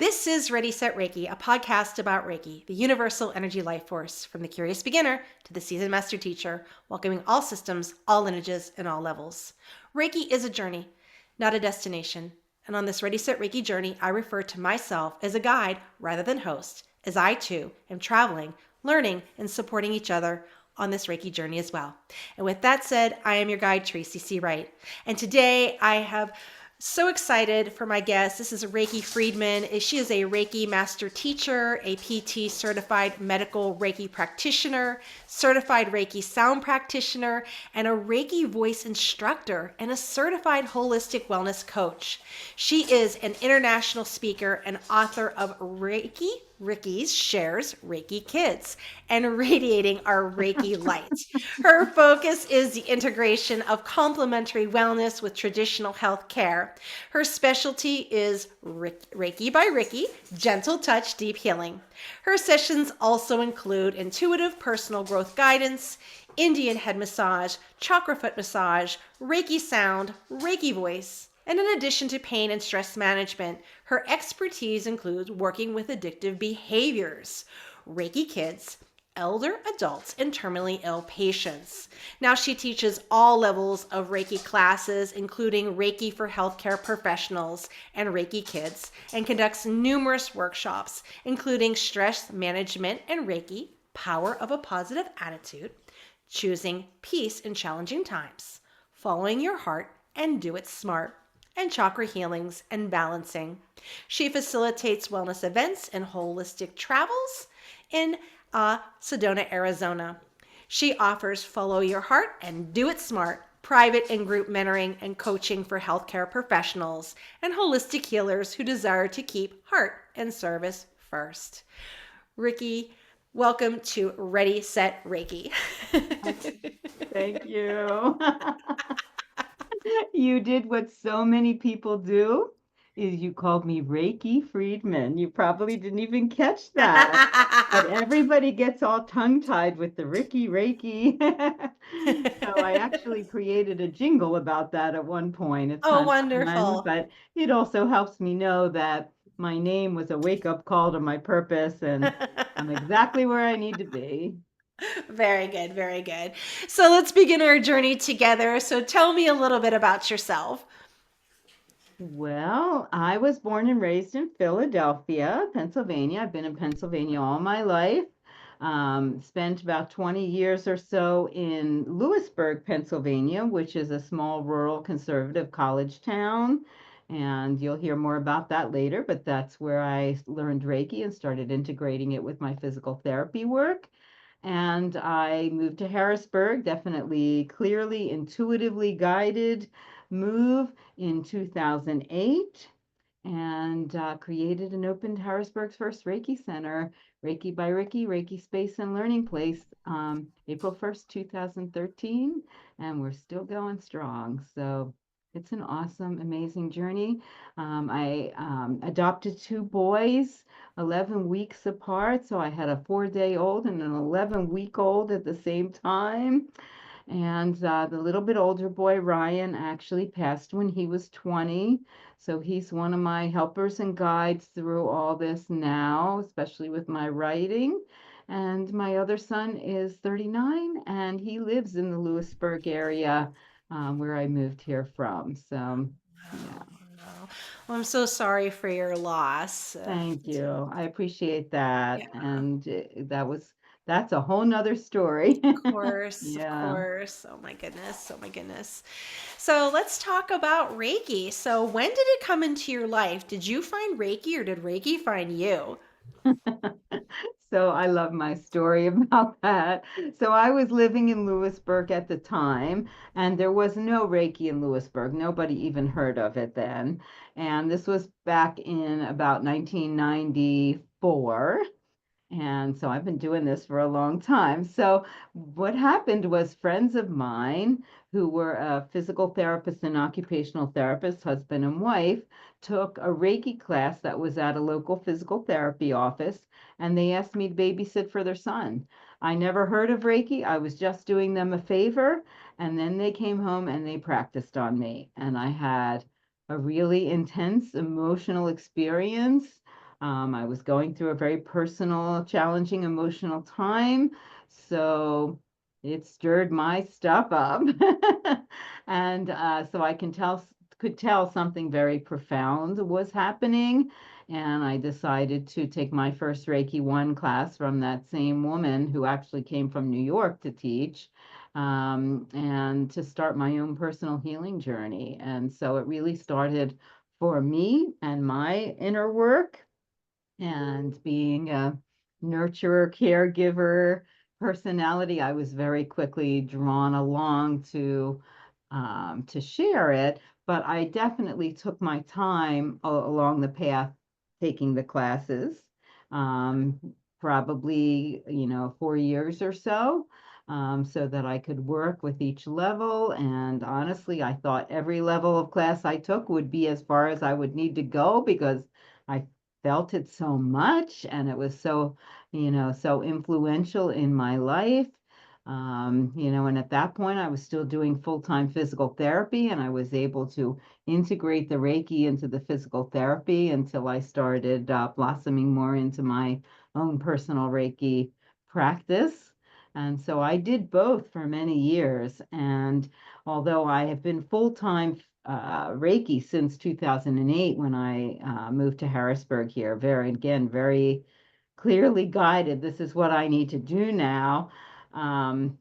This is ReadySetReiki, a podcast about Reiki, the universal energy life force, from the curious beginner to the seasoned master teacher, welcoming all systems, all lineages, and all levels. Reiki is a journey, not a destination. And on this ReadySetReiki journey, I refer to myself as a guide rather than host, as I too am traveling, learning, and supporting each other on this Reiki journey as well. And with that said, I am your guide, Tracy C. Wright. And today I have so excited for my guest. This is Rickie Freedman. She is a Reiki Master teacher, a PT certified medical Reiki practitioner, certified Reiki sound practitioner, and a Reiki voice instructor, and a certified holistic wellness coach. She is an international speaker and author of Reiki Rickie shares ReikiKids and Radiating our Reiki Light. Her focus is the integration of complementary wellness with traditional health care. Her specialty is Reiki by Rickie, Gentle Touch Deep Healing. Her sessions also include intuitive personal growth guidance, Indian head massage, Chakra Foot Massage, ReikiSound, ReikiVoice. And in addition to pain and stress management, her expertise includes working with addictive behaviors, ReikiKids, elder adults, and terminally ill patients. Now she teaches all levels of Reiki classes, including Reiki for healthcare professionals and ReikiKids, and conducts numerous workshops, including stress management and Reiki, power of a positive attitude, choosing peace in challenging times, following your heart, and do it smart, and chakra healings and balancing. She facilitates wellness events and holistic travels in Sedona, Arizona. She offers Follow Your Heart and Do It Smart, private and group mentoring and coaching for healthcare professionals and holistic healers who desire to keep heart and service first. Rickie, welcome to Ready, Set, Reiki. Thank you. You did what so many people do, is you called me Rickie Freedman. You probably didn't even catch that. But everybody gets all tongue-tied with the Rickie Reiki. So I actually created a jingle about that at one point. It's Oh, kind of fun, wonderful. but it also helps me know that my name was a wake-up call to my purpose, and I'm exactly where I need to be. Very good, very good. So let's begin our journey together. So tell me a little bit about yourself. Well, I was born and raised in Philadelphia, Pennsylvania. I've been in Pennsylvania all my life. Spent about 20 years or so in Lewisburg, Pennsylvania, which is a small rural conservative college town. And you'll hear more about that later, but that's where I learned Reiki and started integrating it with my physical therapy work. And I moved to Harrisburg, definitely clearly, intuitively guided move in 2008, and created and opened Harrisburg's first Reiki Center, Reiki by Rickie, Reiki Space and Learning Place, April 1st, 2013, and we're still going strong. So it's an awesome, amazing journey. I adopted two boys, 11 weeks apart. So I had a 4-day-old and an 11-week-old at the same time. And the little bit older boy, Ryan, actually passed when he was 20. So he's one of my helpers and guides through all this now, especially with my writing. And my other son is 39, and he lives in the Lewisburg area, where I moved here from. So, yeah, Wow. Well, I'm so sorry for your loss. thank you. I appreciate that. Yeah, And that's a whole nother story. of course, of Yeah. course. Oh my goodness, oh my goodness. So let's talk about Reiki. So when did it come into your life? Did you find Reiki or did Reiki find you? So I love my story about that. So I was living in Lewisburg at the time, and there was no Reiki in Lewisburg. Nobody even heard of it then. And this was back in about 1994. And so I've been doing this for a long time. So what happened was friends of mine who were a physical therapist and occupational therapist, husband and wife, took a Reiki class that was at a local physical therapy office, and they asked me to babysit for their son. I never heard of Reiki. I was just doing them a favor. And then they came home and they practiced on me. And I had a really intense emotional experience. I was going through a very personal, challenging, emotional time. So it stirred my stuff up. And so I could tell something very profound was happening. And I decided to take my first Reiki 1 class from that same woman who actually came from New York to teach, and to start my own personal healing journey. And so it really started for me and my inner work, and being a nurturer, caregiver personality, I was very quickly drawn along to share it. But I definitely took my time along the path taking the classes, um, probably 4 years or so that I could work with each level. And honestly, I thought every level of class I took would be as far as I would need to go, because I felt it so much, and it was so influential in my life. And at that point I was still doing full-time physical therapy, and I was able to integrate the Reiki into the physical therapy until I started blossoming more into my own personal Reiki practice. And so I did both for many years. And although I have been full-time Reiki since 2008, when I moved to Harrisburg here, very clearly guided. This is what I need to do now. Um,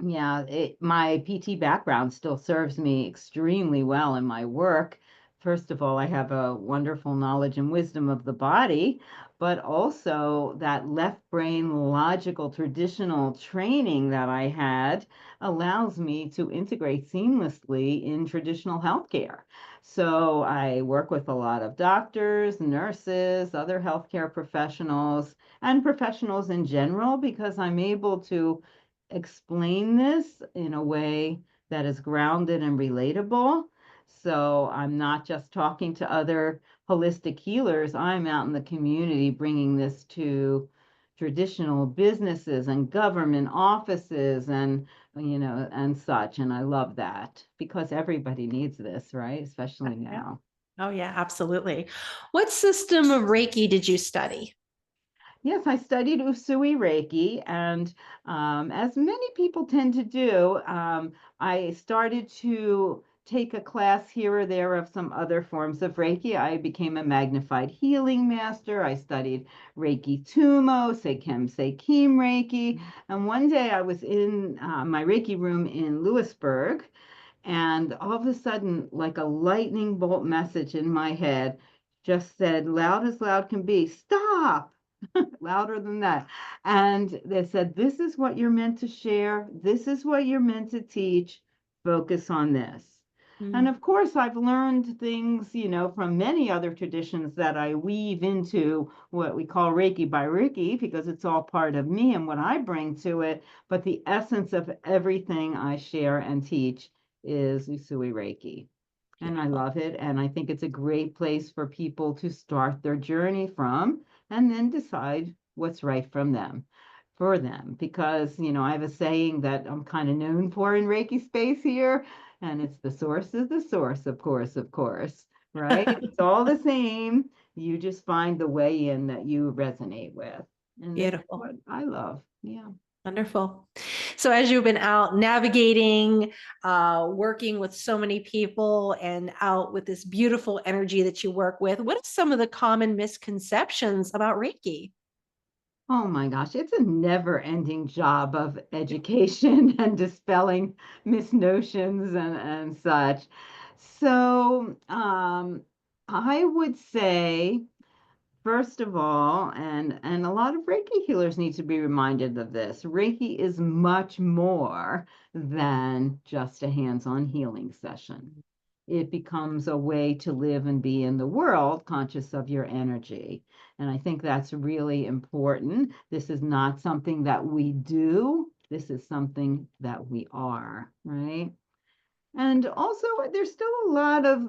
yeah, my PT background still serves me extremely well in my work. First of all, I have a wonderful knowledge and wisdom of the body, but also that left brain logical traditional training that I had allows me to integrate seamlessly in traditional healthcare. So I work with a lot of doctors, nurses, other healthcare professionals, and professionals in general, because I'm able to explain this in a way that is grounded and relatable. So I'm not just talking to other holistic healers. I'm out in the community bringing this to traditional businesses and government offices and such. And I love that, because everybody needs this, right? Especially Yeah. now. Oh, yeah, absolutely. What system of Reiki did you study? Yes, I studied Usui Reiki, and as many people tend to do, I started to take a class here or there of some other forms of Reiki. I became a magnified healing master. I studied Reiki Tumo, Seikem Seikim Reiki, and one day I was in my Reiki room in Lewisburg, and all of a sudden, like a lightning bolt message in my head just said, loud as loud can be, stop! Louder than that. And they said, this is what you're meant to share. This is what you're meant to teach. Focus on this. And Mm. of course, I've learned things, from many other traditions that I weave into what we call Reiki by Rickie, because it's all part of me and what I bring to it. But the essence of everything I share and teach is Usui Reiki. And I Beautiful. love it. And I think it's a great place for people to start their journey from, and then decide what's right for them. Because, I have a saying that I'm kind of known for in Reiki space here, and it's the source is the source, of course, right? It's all the same. You just find the way in that you resonate with. And that's Beautiful. what I love. Yeah. Wonderful. So, as you've been out navigating, working with so many people and out with this beautiful energy that you work with, what are some of the common misconceptions about Reiki? Oh my gosh, it's a never-ending job of education and dispelling misnotions and such. So, I would say, first of all, and a lot of Reiki healers need to be reminded of this, Reiki is much more than just a hands-on healing session. It becomes a way to live and be in the world conscious of your energy. And I think that's really important. This is not something that we do. This is something that we are, right? And also, there's still a lot of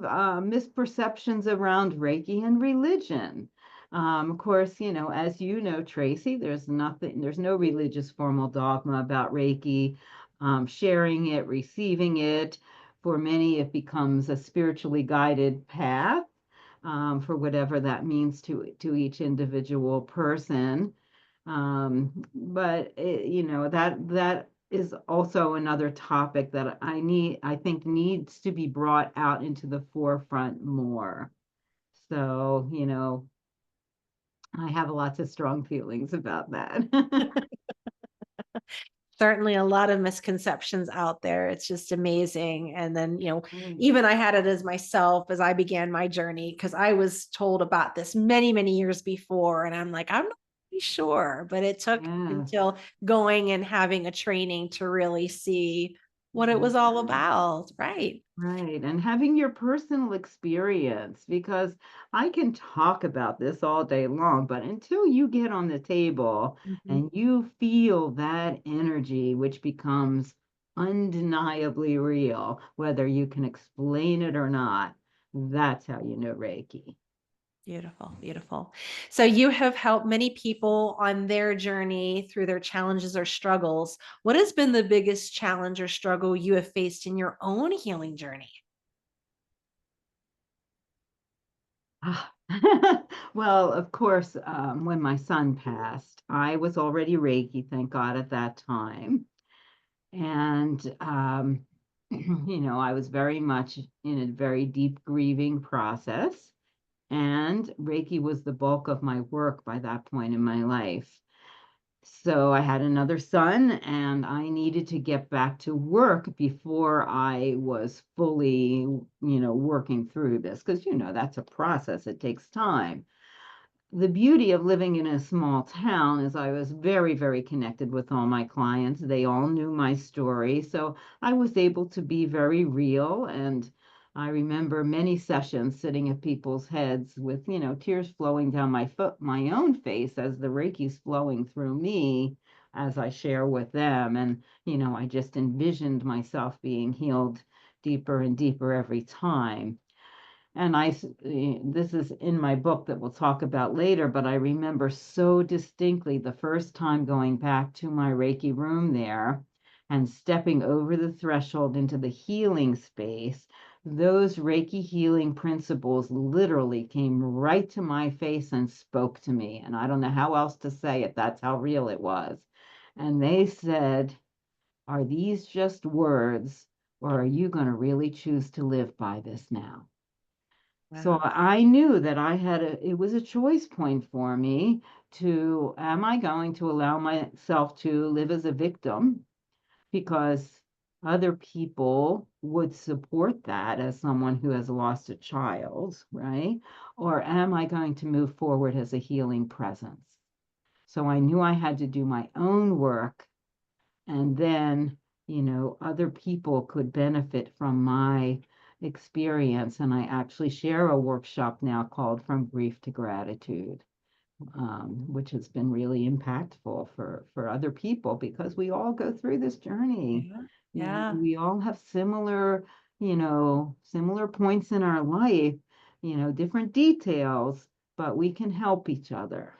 misperceptions around Reiki and religion. Of course, as you know, Tracy, there's no religious formal dogma about Reiki. Sharing it, receiving it, for many, it becomes a spiritually guided path. for whatever that means to each individual person. But that is also another topic that I think needs to be brought out into the forefront more. So, I have lots of strong feelings about that. Certainly a lot of misconceptions out there. It's just amazing. And then, Right. even I had it as myself as I began my journey, because I was told about this many, many years before. And I'm like, I'm not really sure. But it took Yes. until going and having a training to really see what it was all Yes. about. Right. Right. And having your personal experience, because I can talk about this all day long, but until you get on the table Mhm. and you feel that energy, which becomes undeniably real, whether you can explain it or not, that's how you know Reiki. Beautiful, beautiful. So you have helped many people on their journey through their challenges or struggles. What has been the biggest challenge or struggle you have faced in your own healing journey? Ah. Well, of course, when my son passed, I was already Reiki, thank God, at that time. And, I was very much in a very deep grieving process. And Reiki was the bulk of my work by that point in my life. So I had another son, and I needed to get back to work before I was fully, working through this. Because, that's a process, it takes time. The beauty of living in a small town is I was very, very connected with all my clients. They all knew my story. So I was able to be very real. And I remember many sessions sitting at people's heads with, tears flowing down my own face as the Reiki's flowing through me as I share with them. And, I just envisioned myself being healed deeper and deeper every time. And this is in my book that we'll talk about later, but I remember so distinctly the first time going back to my Reiki room there and stepping over the threshold into the healing space. Those Reiki healing principles literally came right to my face and spoke to me. And I don't know how else to say it. That's how real it was. And they said, "Are these just words, or are you going to really choose to live by this now?" So Wow. I knew that it was a choice point for me to, am I going to allow myself to live as a victim because other people would support that as someone who has lost a child, right? Or am I going to move forward as a healing presence? So I knew I had to do my own work, and then other people could benefit from my experience. And I actually share a workshop now called From Grief to Gratitude, which has been really impactful for other people because we all go through this journey. Yeah. Yeah. We all have similar points in our life, different details, but we can help each other.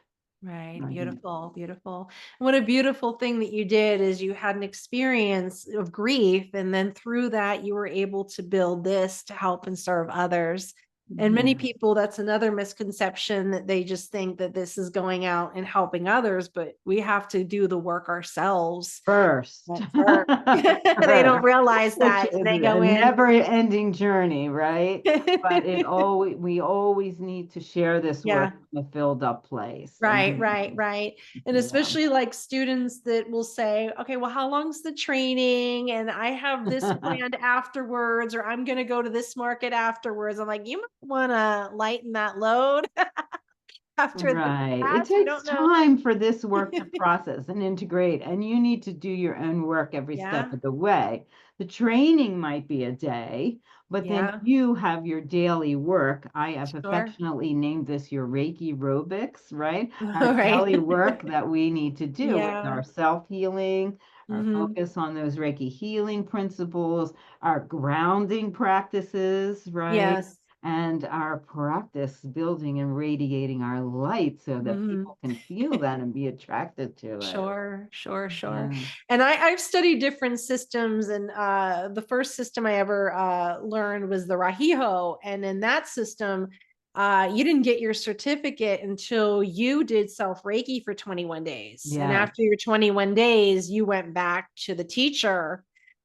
Right. Right. Beautiful. Beautiful. What a beautiful thing that you did is you had an experience of grief. And then through that, you were able to build this to help and serve others. And many Yes. people, that's another misconception that they just think that this is going out and helping others, but we have to do the work ourselves First. first. They don't First, realize which that. is And they a go in. never-ending journey, right? But we always need to share this Yeah. work from a filled up place. Right, right, right. And Yeah. especially like students that will say, okay, well, how long's the training? And I have this brand afterwards, or I'm going to go to this market afterwards. I'm like, you might want to lighten that load after the Right. It class. You takes don't know. time for this work to process and integrate, and you need to do your own work every step Yeah, of the way. The training might be a day, but then yeah, you have your daily work. I have sure. affectionately named this your Reiki aerobics, right? Our All right. daily work that we need to do with Yeah. our self-healing, our Hmm. focus on those Reiki healing principles, our grounding practices, right? Yes. And our practice building and radiating our light so that Hmm. people can feel that and be attracted to it. Sure, sure, sure. Yeah. And I've studied different systems, and the first system I ever learned was the Rahiho. And in that system, you didn't get your certificate until you did self Reiki for 21 days. And Yes. after your 21 days, you went back to the teacher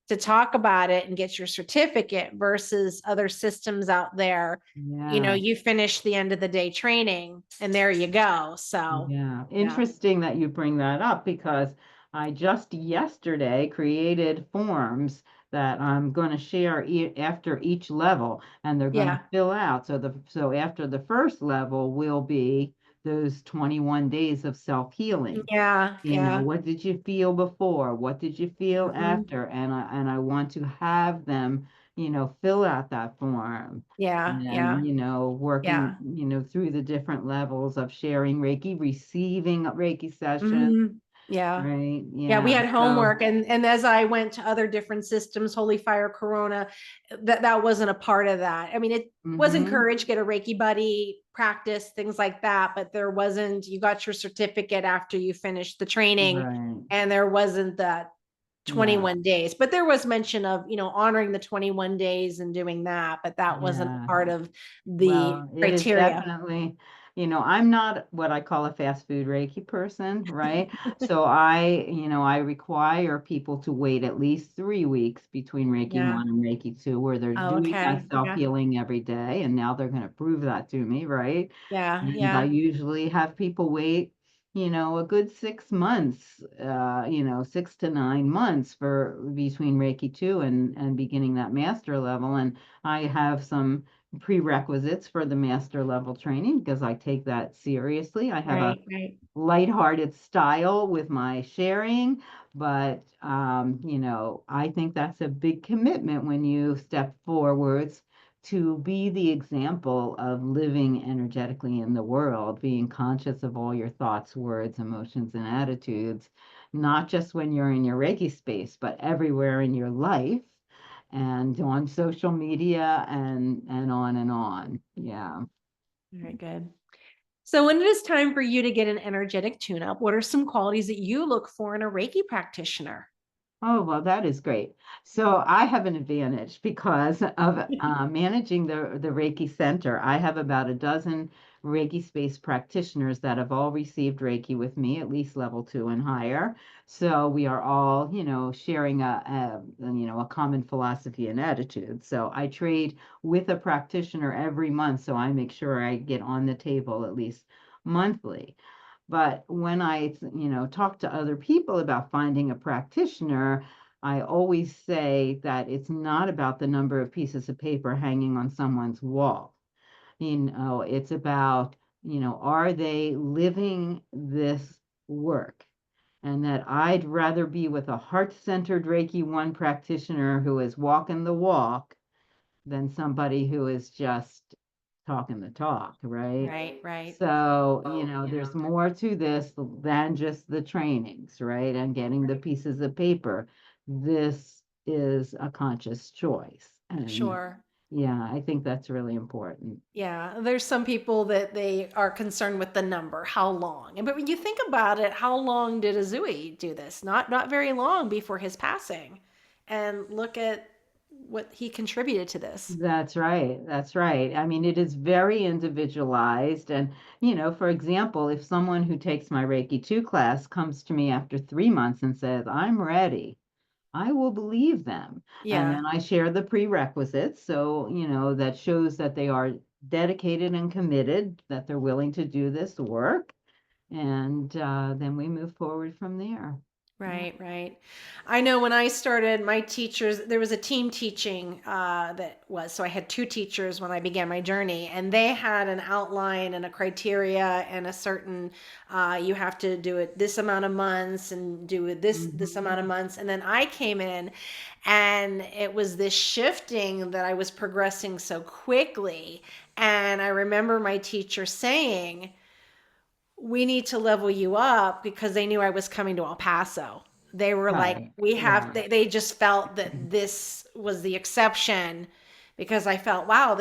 to talk about it and get your certificate versus other systems out there. Yeah. You finish the end of the day training and there you go. So, Yeah, yeah. interesting that you bring that up because I just yesterday created forms that I'm going to share after each level, and they're going to Yeah. fill out. So after the first level will be those 21 days of self-healing. Yeah. Yeah. What did you feel before? What did you feel Mhm. after? And I want to have them, fill out that form Yeah. and, Yeah. working, Yeah. through the different levels of sharing Reiki, receiving a Reiki session, Mhm. Yeah. right? Yeah, we Yeah. had So, homework and as I went to other different systems, Holy Fire, Corona, that wasn't a part of that. I mean, it was hmm encouraged, get a Reiki buddy, practice, things like that, but there wasn't, you got your certificate after you finished the training right. and there wasn't that Yeah. 21 days. But there was mention of, honoring the 21 days and doing that, but that wasn't Yeah. part of the Well, it is criteria. definitely, I'm not what I call a fast food Reiki person, right? So I require people to wait at least 3 weeks between Reiki Yeah. 1 and Reiki 2, where they're Oh, doing okay. that Okay. self-healing every day. And now they're going to prove that to me, right? Yeah. And I Yeah. usually have people wait, a good 6 months, 6 to 9 months for between Reiki 2 and beginning that master level. And I have some prerequisites for the master level training because I take that seriously. I have a Right. Right. lighthearted style with my sharing, but I think that's a big commitment when you step forwards to be the example of living energetically in the world, being conscious of all your thoughts, words, emotions, and attitudes, not just when you're in your Reiki space, but everywhere in your life and on social media and on and on. Yeah. Very good. So, when it is time for you to get an energetic tune up, what are some qualities that you look for in a Reiki practitioner? Oh, well, that is great. So I have an advantage because of managing the Reiki Center. I have about a dozen Reiki space practitioners that have all received Reiki with me, at least level 2 and higher. So we are all, sharing a common philosophy and attitude. So I trade with a practitioner every month, so I make sure I get on the table at least monthly. But when I, talk to other people about finding a practitioner, I always say that it's not about the number of pieces of paper hanging on someone's wall. It's about, are they living this work? And that I'd rather be with a heart-centered Reiki 1 practitioner who is walking the walk than somebody who is just talking the talk, right? Right, right. So, Oh, there's more to this than just the trainings, right? And getting the pieces of paper. This is a conscious choice. And sure. yeah, I think that's really important. Yeah, there's some people that they are concerned with the number, how long. But when you think about it, how long did Azui do this? Not very long before his passing. And look at what he contributed to this. That's right. That's right. I mean, it is very individualized. And, for example, if someone who takes my Reiki 2 class comes to me after 3 months and says, I'm ready, I will believe them. And Yeah, then I share the prerequisites. So, that shows that they are dedicated and committed, that they're willing to do this work. And then we move forward from there. Yeah. right, right. I know when I started, my teachers, there was a team teaching so I had two teachers when I began my journey, and they had an outline and a criteria and a certain, you have to do it this amount of months and do it this hmm amount of months. And then I came in and it was this shifting that I was progressing so quickly. And I remember my teacher saying, we need to level you up because they knew I was coming to El Paso. They were like, Right. we have, Right. they just felt that this was the exception because I felt, wow,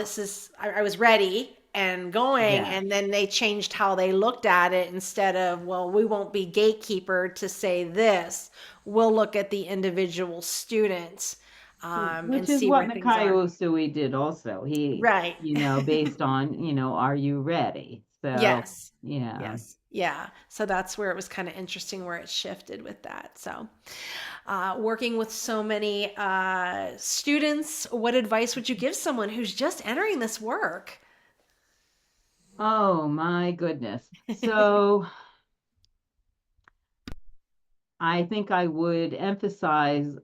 I was ready and going. Yes. And then they changed how they looked at it instead of, well, we won't be gatekeeper to say this. We'll look at the individual students. Which and is see what where things Mikhail are. Usui did also. He, Right. based on, are you ready? So, Yes. yeah. Yes. Yeah. So that's where it was kind of interesting where it shifted with that. So, working with so many students, what advice would you give someone who's just entering this work? Oh my goodness. So I think I would emphasize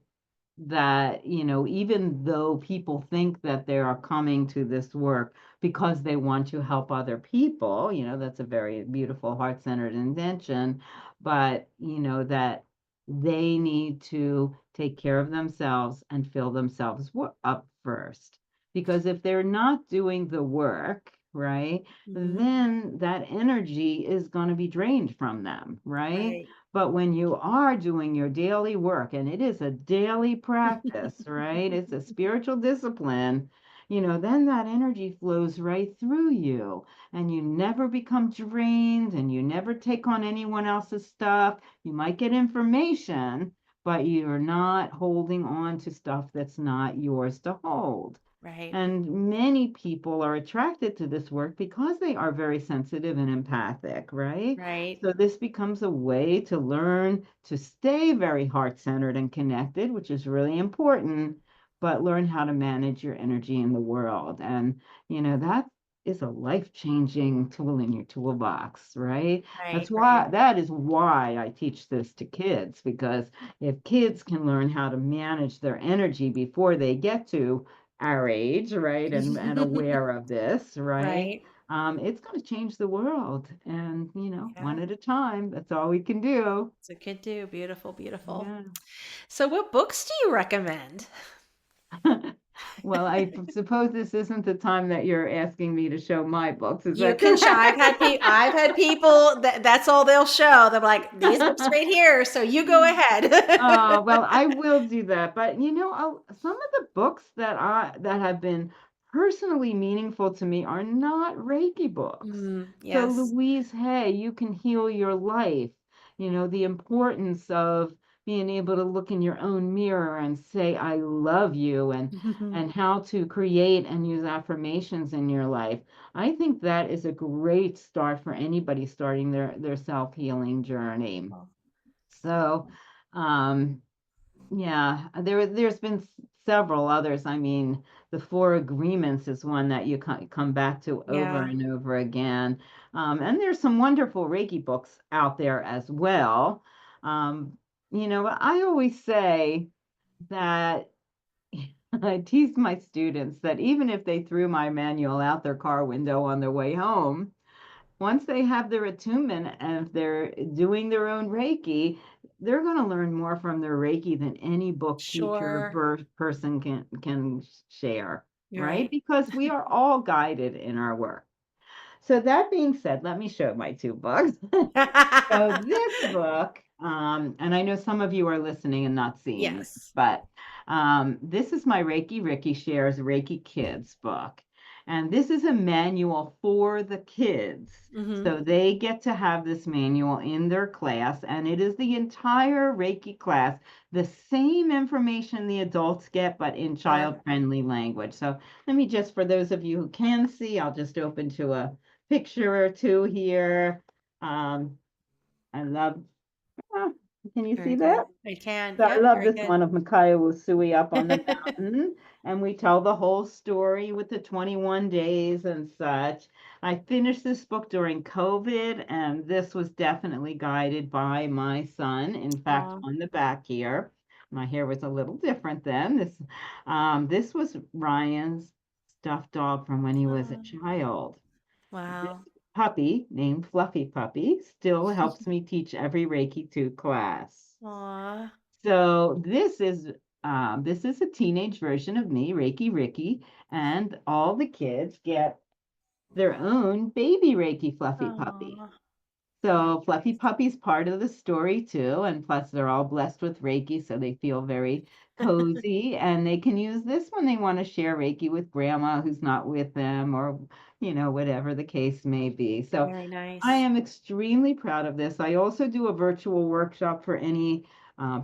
that, even though people think that they are coming to this work because they want to help other people, that's a very beautiful heart-centered intention, but, that they need to take care of themselves and fill themselves up first. Because if they're not doing the work, right, Hmm. then that energy is going to be drained from them, right? Right. But when you are doing your daily work, and it is a daily practice, right? It's a spiritual discipline, then that energy flows right through you, and you never become drained, and you never take on anyone else's stuff. You might get information, but you're not holding on to stuff that's not yours to hold. Right. And many people are attracted to this work because they are very sensitive and empathic, right? Right. So this becomes a way to learn to stay very heart-centered and connected, which is really important, but learn how to manage your energy in the world. And, that is a life-changing tool in your toolbox, right? Right. That is why I teach this to kids, because if kids can learn how to manage their energy before they get to our age, right, and aware of this, right? Right. It's going to change the world. And, one Yeah. at a time. That's all we can do. So could do. Beautiful, beautiful. Yeah. So what books do you recommend? Well, I suppose this isn't the time that you're asking me to show my books. Is You that can show. correct? I've had people that's all they'll show. They're like, these books right here. So you go ahead. Oh, well, I will do that. But some of the books that have been personally meaningful to me are not Reiki books. Mm, So yes. Louise Hay, You Can Heal Your Life, the importance of being able to look in your own mirror and say, I love you, and how to create and use affirmations in your life. I think that is a great start for anybody starting their self-healing journey. So, um, yeah, there's been several others. I mean, the Four Agreements is one that you come back to over Yeah. and over again. And there's some wonderful Reiki books out there as well. Um, I always say that I tease my students that even if they threw my manual out their car window on their way home, once they have their attunement and if they're doing their own Reiki, they're going to learn more from their Reiki than any book, teacher, Sure. person can share, You're right? right. Because we are all guided in our work. So that being said, let me show my two books. So this book, and I know some of you are listening and not seeing this, Yes. but this is my Reiki Rickie Shares ReikiKids book. And this is a manual for the kids. Hmm. So they get to have this manual in their class, and it is the entire Reiki class, the same information the adults get, but in Sure. child-friendly language. So let me just, for those of you who can see, I'll just open to a picture or two here. Um, I love, ah, can you Very see good. that? I can. So I Yep. love Very this good. one of Mikhail Usui up on the mountain, and we tell the whole story with the 21 days and such. I finished this book during COVID, and this was definitely guided by my son. In fact, Aw. on the back here, my hair was a little different then. This was Ryan's stuffed dog from when he was a Aw. child. This Wow. puppy, named Fluffy Puppy, still helps me teach every Reiki 2 class. Aw. So this is a teenage version of me, Reiki Rickie, and all the kids get their own baby Reiki Fluffy Puppy. Aw. Very So Fluffy nice. Puppy's part of the story too, and plus they're all blessed with Reiki, so they feel very cozy, and they can use this when they want to share Reiki with grandma who's not with them, or whatever the case may be. So Very I nice. am extremely proud of this. I also do a virtual workshop for any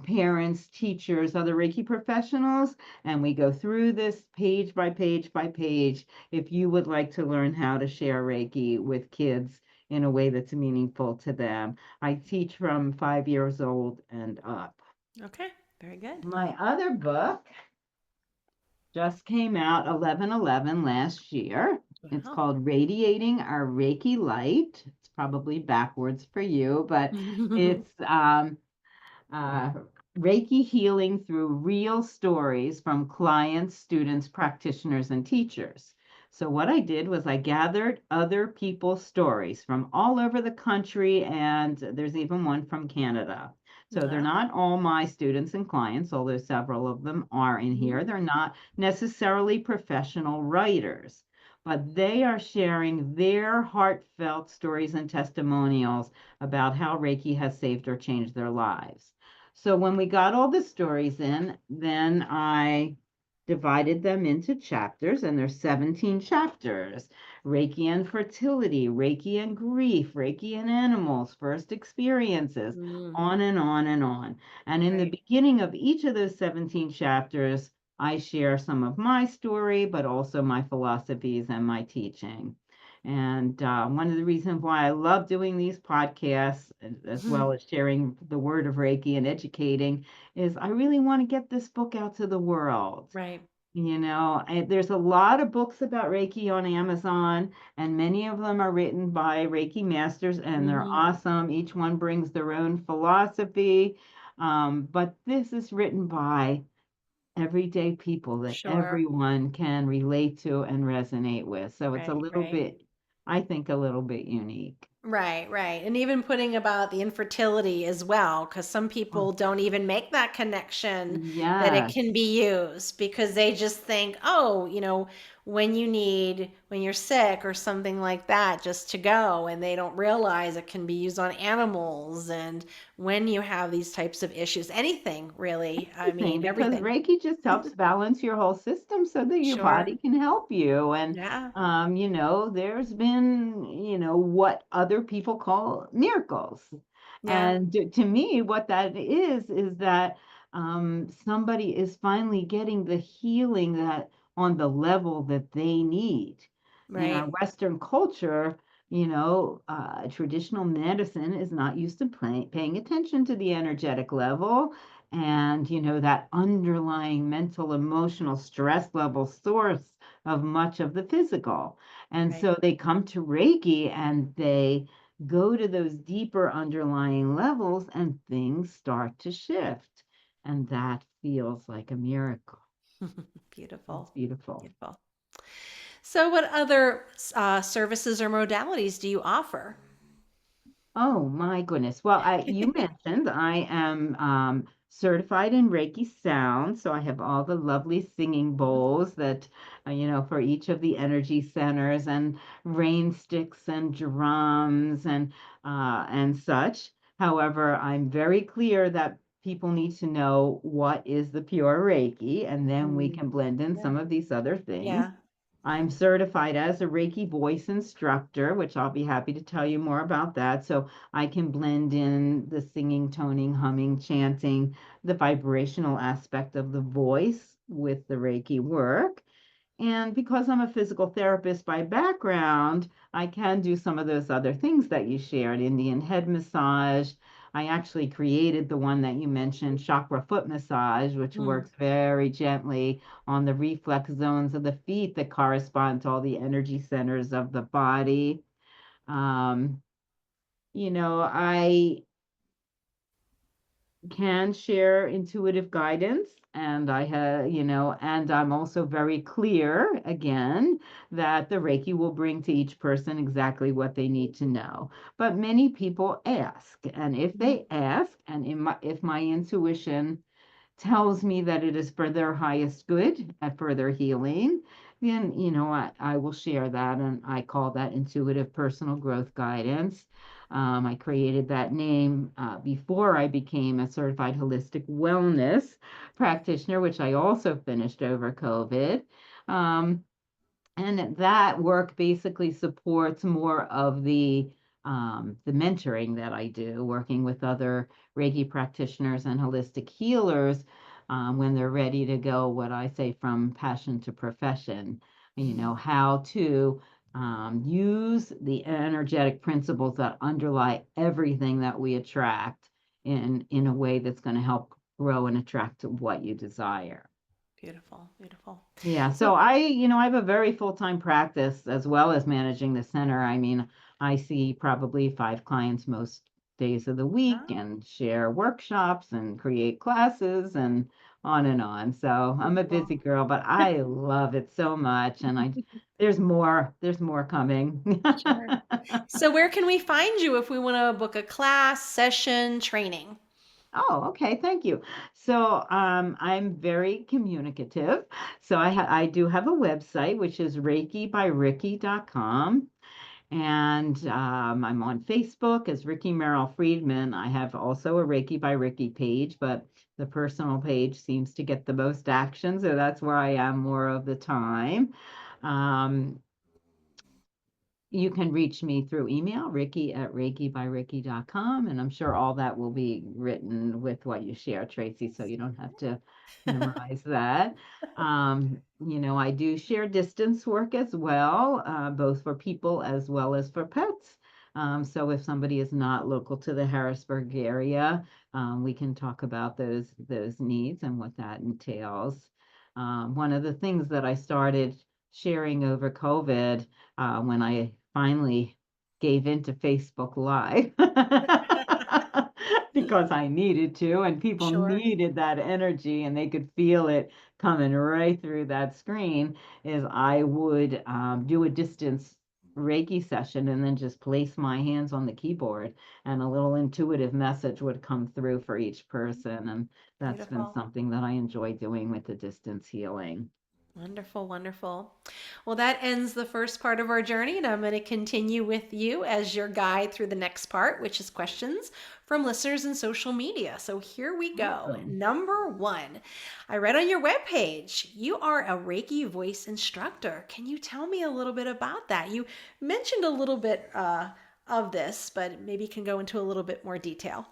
parents, teachers, other Reiki professionals, and we go through this page by page by page if you would like to learn how to share Reiki with kids in a way that's meaningful to them. I teach from 5 years old and up. Okay, very good. My other book just came out 11/11 last year. It's Wow. called Radiating Our Reiki Light. It's probably backwards for you, but it's uh, Reiki healing through real stories from clients, students, practitioners, and teachers. So, what I did was I gathered other people's stories from all over the country, and there's even one from Canada. So, they're Wow. not all my students and clients, although several of them are in Mhm. here. They're not necessarily professional writers, but they are sharing their heartfelt stories and testimonials about how Reiki has saved or changed their lives. So when we got all the stories in, then I divided them into chapters, and there's 17 chapters. Reiki and fertility, Reiki and grief, Reiki and animals, first experiences, Mm, on and on and on. And in the right. beginning of each of those 17 chapters, I share some of my story, but also my philosophies and my teaching. And one of the reasons why I love doing these podcasts, as well as sharing the word of Reiki and educating, is I really want to get this book out to the world. Right. There's a lot of books about Reiki on Amazon, and many of them are written by Reiki masters, and they're Hmm. awesome. Each one brings their own philosophy. But this is written by everyday people that Sure. everyone can relate to and resonate with. So it's a Right, little right. bit, I think, a little bit unique. Right, right. And even putting about the infertility as well, because some Oh, people don't even make that connection that it yes. can be used because they just think, oh, when you're sick or something like that, just to go, and they don't realize it can be used on animals and when you have these types of issues, anything really. I Thing mean, because everything. Reiki just helps balance your whole system so that your Sure. body can help you. And, Yeah. there's been, what other people call miracles. Yeah. And to me, what that is that somebody is finally getting the healing that on the level that they need. In our Right. Western culture, traditional medicine is not used to paying attention to the energetic level and that underlying mental emotional stress level source of much of the physical. And Right. so they come to Reiki and they go to those deeper underlying levels and things start to shift, and that feels like a miracle. It's Beautiful. beautiful. Beautiful. So, what other services or modalities do you offer? Oh my goodness. Well, you mentioned I am certified in Reiki Sound, so I have all the lovely singing bowls that for each of the energy centers, and rain sticks and drums and such. However, I'm very clear that people need to know what is the pure Reiki, and then we Mm, can blend in yeah. some of these other things. Yeah. I'm certified as a Reiki voice instructor, which I'll be happy to tell you more about that. So I can blend in the singing, toning, humming, chanting, the vibrational aspect of the voice with the Reiki work. And because I'm a physical therapist by background, I can do some of those other things that you shared, Indian head massage. I actually created the one that you mentioned, Chakra Foot Massage, which Mm. works very gently on the reflex zones of the feet that correspond to all the energy centers of the body. Um, I can share intuitive guidance, and and I'm also very clear again that the Reiki will bring to each person exactly what they need to know. But many people ask, and if Mhm. they ask, and if my intuition tells me that it is for their highest good and for their healing, then I will share that, and I call that intuitive personal growth guidance. I created that name before I became a certified holistic wellness practitioner, which I also finished over COVID. Um, and that work basically supports more of the the mentoring that I do, working with other Reiki practitioners and holistic healers when they're ready to go, what I say, from passion to profession, how to use the energetic principles that underlie everything that we attract in a way that's going to help grow and attract to what you desire. Beautiful, beautiful. Yeah, So, so I have a very full-time practice as well as managing the center. I mean, I see probably 5 clients most days of the week ah, and share workshops and create classes and on and on. So I'm a beautiful. busy girl, but I love it so much, and there's more coming. Sure. So, where can we find you if we want to book a class, session, training? Oh, okay. Thank you. So, I'm very communicative. So I do have a website, which is ReikiByRickie.com. And I'm on Facebook as Rickie Merrill Freedman. I have also a Reiki by Rickie page, but the personal page seems to get the most action, so that's where I am more of the time. Um, you can reach me through email, Rickie@ReikiByRickie.com, and I'm sure all that will be written with what you share, Tracy, so you don't have to memorize that. I do share distance work as well, both for people as well as for pets. So if somebody is not local to the Harrisburg area, we can talk about those needs and what that entails. One of the things that I started sharing over COVID when I finally gave into Facebook Live because I needed to, and people Sure. needed that energy and they could feel it coming right through that screen, is I would do a distance Reiki session and then just place my hands on the keyboard and a little intuitive message would come through for each person. And that's been Beautiful. something that I enjoy doing with the distance healing. Wonderful, wonderful. Well, that ends the first part of our journey, and I'm going to continue with you as your guide through the next part, which is questions from listeners in social media. So here we go. Awesome. Number one, I read on your webpage you are a Reiki voice instructor. Can you tell me a little bit about that? You mentioned a little bit of this, but maybe you can go into a little bit more detail.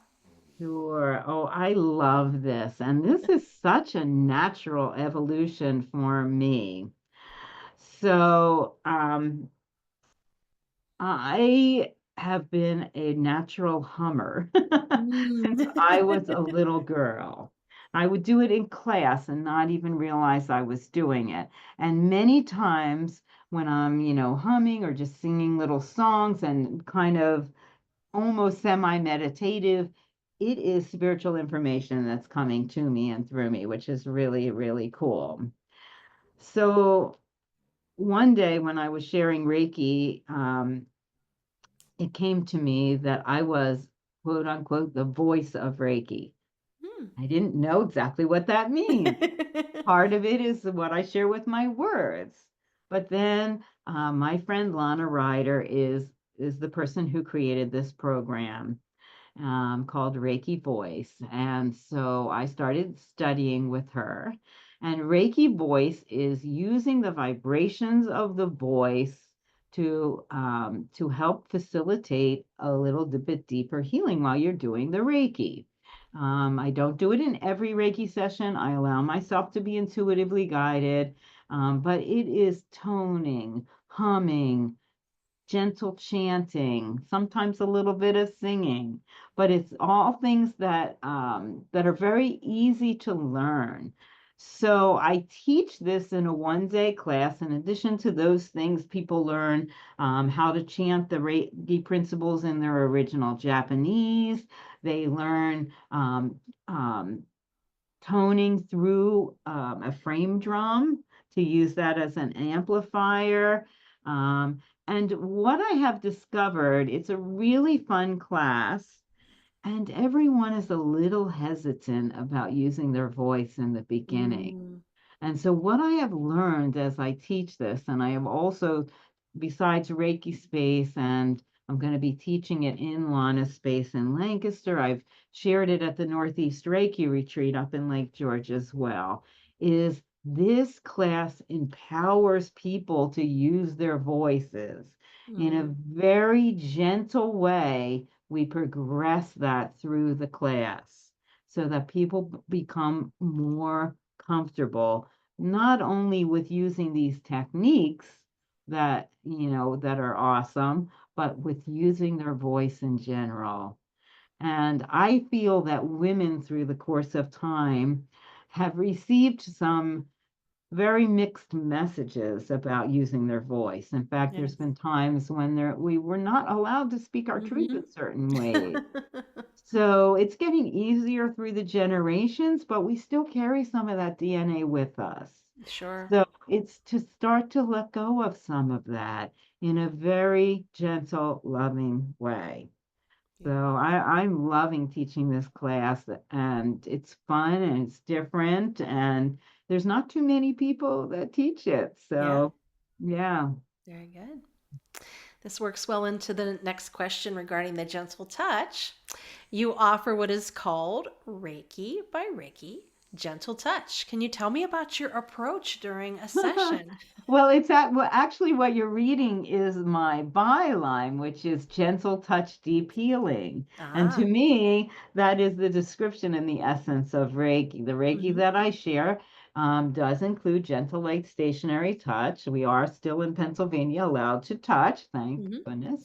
Sure. Oh, I love this. And this is such a natural evolution for me. So, I have been a natural hummer since I Mm. was a little girl. I would do it in class and not even realize I was doing it. And many times when I'm, humming or just singing little songs and kind of almost semi-meditative, it is spiritual information that's coming to me and through me, which is really, really cool. So one day when I was sharing Reiki, it came to me that I was, quote unquote, the voice of Reiki. Hmm. I didn't know exactly what that means. Part of it is what I share with my words. But then my friend Lana Ryder is the person who created this program called Reiki Voice. And so I started studying with her. And Reiki Voice is using the vibrations of the voice to help facilitate a little bit deeper healing while you're doing the Reiki. I don't do it in every Reiki session. I allow myself to be intuitively guided, but it is toning, humming, gentle chanting, sometimes a little bit of singing, but it's all things that are very easy to learn. So I teach this in a one-day class. In addition to those things, people learn how to chant the Reiki principles in their original Japanese. They learn um, toning through a frame drum to use that as an amplifier. Um, and what I have discovered, it's a really fun class, and everyone is a little hesitant about using their voice in the beginning. Mm. And so, what I have learned as I teach this, and I have also, besides Reiki Space, and I'm going to be teaching it in Lana's Space in Lancaster, I've shared it at the Northeast Reiki Retreat up in Lake George as well, is this class empowers people to use their voices in a Mm, very gentle way. We progress that through the class so that people become more comfortable, not only with using these techniques that, that are awesome, but with using their voice in general. And I feel that women through the course of time have received some very mixed messages about using their voice. In fact, there's yes. been times when we were not allowed to speak our truth Hmm. in certain ways. So it's getting easier through the generations, but we still carry some of that DNA with us. Sure. So it's to start to let go of some of that in a very gentle, loving way. So Beautiful. I'm loving teaching this class, and it's fun and it's different, and there's not too many people that teach it. Yeah, So yeah. very good. This works well into the next question regarding the gentle touch. You offer what is called Reiki by Rickie Gentle Touch. Can you tell me about your approach during a session? Well, well, actually what you're reading is my byline, which is gentle touch, deep healing. And to Ah, me, that is the description and the essence of Reiki. The Reiki hmm. that I share does include gentle, light, stationary touch. We are still in Pennsylvania allowed to touch, thank Hmm. goodness.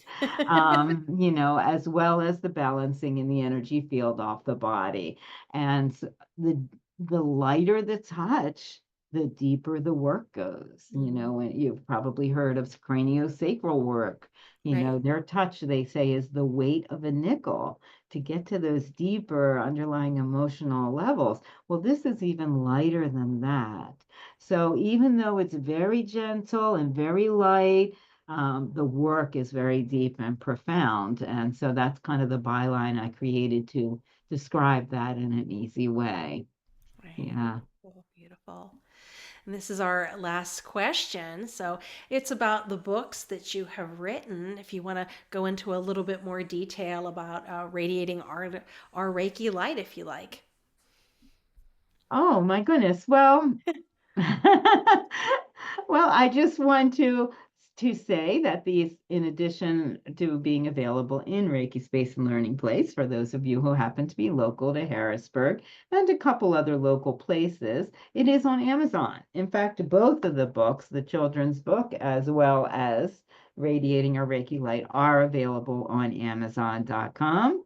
As well as the balancing in the energy field off the body. And the the lighter the touch, the deeper the work goes. Hmm. And you've probably heard of craniosacral work. Right. Their touch, they say, is the weight of a nickel to get to those deeper underlying emotional levels. Well, this is even lighter than that. So even though it's very gentle and very light, the work is very deep and profound. And so that's kind of the byline I created to describe that in an easy way. Right. Yeah. Beautiful. Beautiful. And this is our last question. So it's about the books that you have written. If you want to go into a little bit more detail about radiating our Reiki light, if you like. Oh my goodness. Well, well, I just want to say that these, in addition to being available in Reiki Space and Learning Place, for those of you who happen to be local to Harrisburg and a couple other local places, it is on Amazon. In fact, both of the books, the children's book as well as Radiating Our Reiki Light, are available on Amazon.com.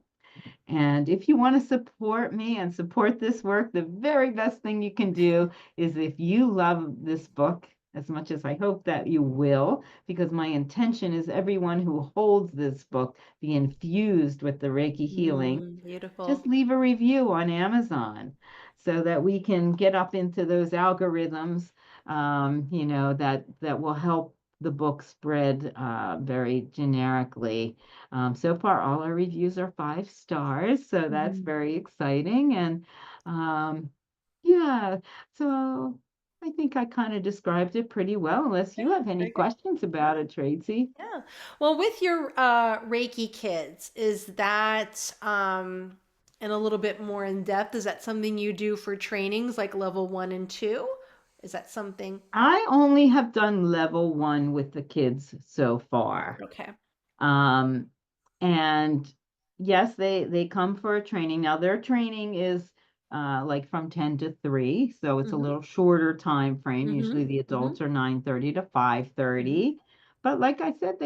And if you want to support me and support this work, the very best thing you can do is, if you love this book as much as I hope that you will, because my intention is everyone who holds this book be infused with the Reiki healing, Mm, just beautiful. leave a review on Amazon so that we can get up into those algorithms, that will help the book spread very generically. So far, all our reviews are 5 stars, so that's Mhm. very exciting. And yeah, so I think I kind of described it pretty well, unless Yeah, you have any very good. questions about it, Tracy. Yeah. Well, with your Reiki kids, is that and a little bit more in depth? Is that something you do for trainings like level 1 and 2? Is that something? I only have done level 1 with the kids so far. Okay. Um, and yes, they come for a training. Now their training is like from 10 to 3, so it's a Mm-hmm. little shorter time frame. Mm-hmm. Usually the Mm-hmm. adults are 9:30 to Mm-hmm. 5:30. But like I said,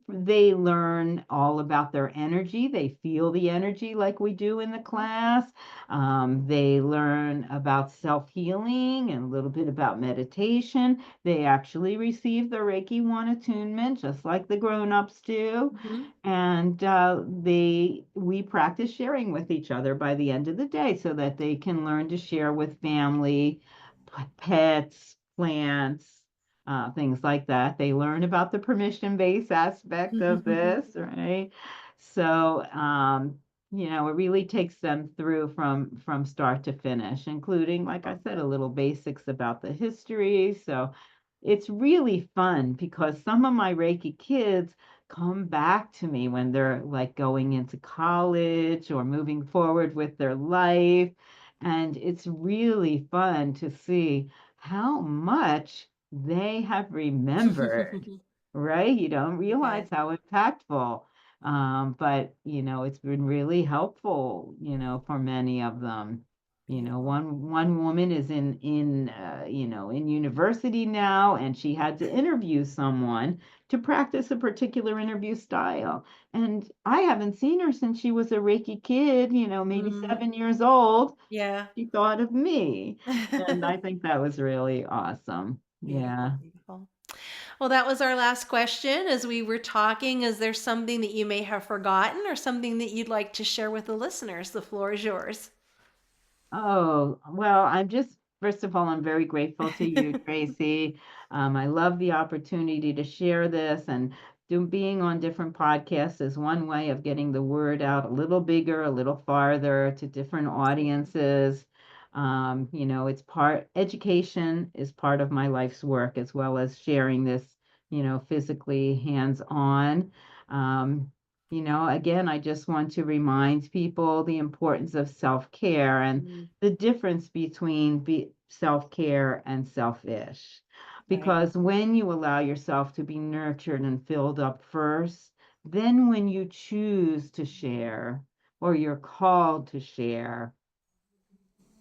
they learn all about their energy. They feel the energy like we do in the class. They learn about self-healing and a little bit about meditation. They actually receive the Reiki 1 attunement, just like the grown-ups do. Mm-hmm. And we practice sharing with each other by the end of the day so that they can learn to share with family, pets, plants, things like that. They learn about the permission-based aspect of this, right? So, it really takes them through from start to finish, including, like I said, a little basics about the history. So it's really fun because some of my Reiki kids come back to me when they're like going into college or moving forward with their life. And it's really fun to see how much they have remembered, right? You don't realize Yes. how impactful. But it's been really helpful, for many of them. Beautiful. One woman is in university now, and she had to interview someone to practice a particular interview style. And I haven't seen her since she was a Reiki kid, maybe Mm, 7 years old. yeah. She thought of me. And I think that was really awesome. Beautiful, Yeah. beautiful. Well, that was our last question. As we were talking, is there something that you may have forgotten or something that you'd like to share with the listeners? The floor is yours. Oh, well, first of all, I'm very grateful to you, Tracy. I love the opportunity to share this, and being on different podcasts is one way of getting the word out a little bigger, a little farther to different audiences. Education is part of my life's work, as well as sharing this, physically hands-on. Um, again, I just want to remind people the importance of self-care and Mm, the difference between self-care and selfish. right. Because when you allow yourself to be nurtured and filled up first, then when you choose to share or you're called to share,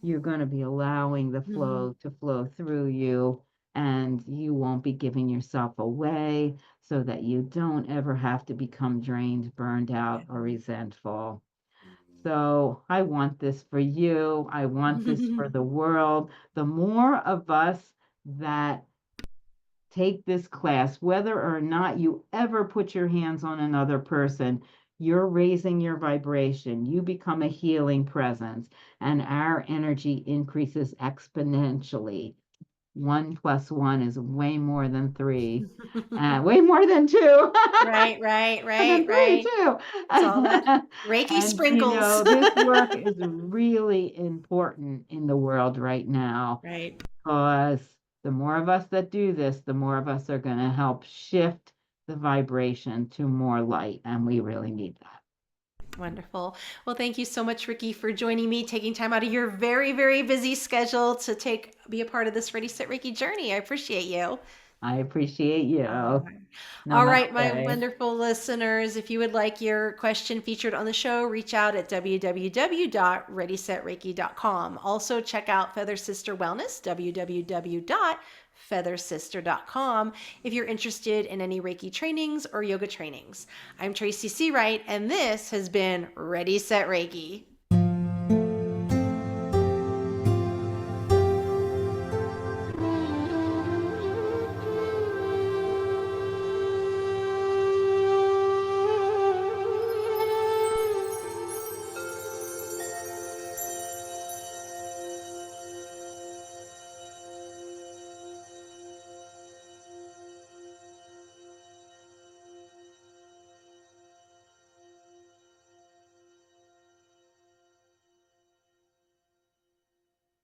you're going to be allowing the Mhm. flow to flow through you, and you won't be giving yourself away so that you don't ever have to become drained, burned out, or resentful. So I want this for you. I want this for the world. The more of us that take this class, whether or not you ever put your hands on another person, you're raising your vibration. You become a healing presence, and our energy increases exponentially. 1 plus 1 is way more than three, way more than two, Right, right, more than right, three, right. too. It's all that Reiki And, sprinkles. this work is really important in the world right now, Right. because the more of us that do this, the more of us are going to help shift the vibration to more light, and we really need that. Wonderful. Well, thank you so much, Rickie, for joining me, taking time out of your very, very busy schedule to be a part of this Ready Set Reiki journey. I appreciate you. I appreciate you. All right, my Namaste. wonderful listeners, if you would like your question featured on the show, reach out at www.readysetreiki.com. Also, check out Feather Sister Wellness, www.feathersister.com, if you're interested in any Reiki trainings or yoga trainings. I'm Tracy C. Wright, and this has been Ready Set Reiki.